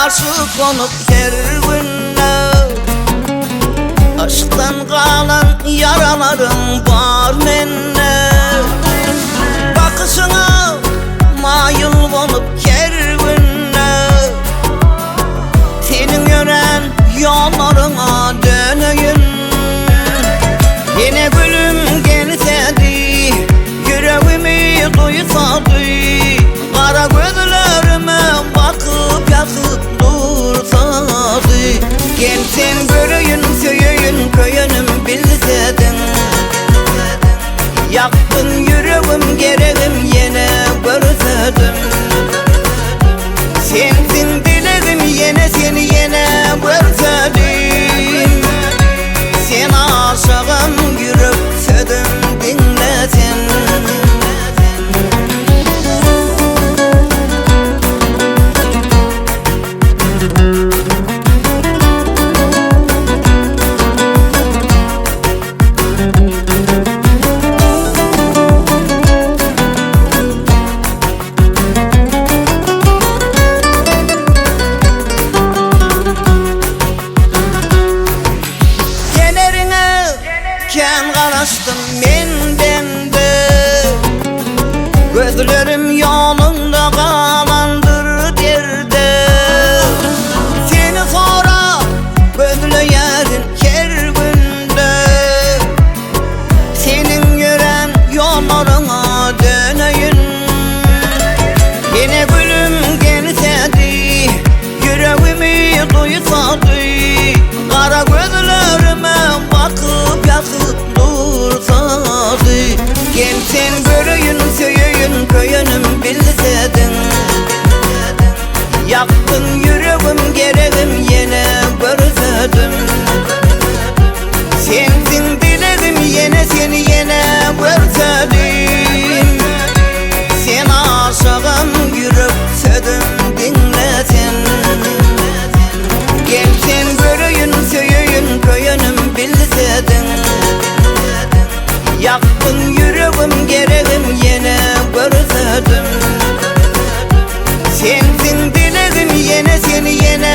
aşık olup her günne. Aşktan kalan yaralarım var menne. Bakışına mayıl olup her günne. Senin yönen yollarına döneyim. Yine gülüm gelseydi, yüreğimi duysadı, kara gözlerime bakıp yatıp dursadı. Gelsen göreyim söyleyin köyünüm bilsedin. Yaktın yüreğim gereğim yine görsedim. Sensin dileğim yine seni yine görsedim. Sen aşığım yürüp södüm dinlesin. Ken karıştım menden de, gözlerim yolunda kalandır derde. Seni sonra gözleyerim her günde. Senin yören yollarına döneyim. Yine gülüm gelseydi, yüreğimi duysadı, kara gözlerime bakıp yatıp dursadı. Gelsen göreyim söyleyin köyünüm bilsedin. Yaktın yüreğim gereğim yine görsedim. Sensin dileğim yine seni yine görsedim. Sen aşığım yürüp södüm dinlesin. Gelsen göreyim söyleyin köyünüm bilsedin. Yaktın yüreğim gereğim yine görsedim. Sensin dileğim yine seni yine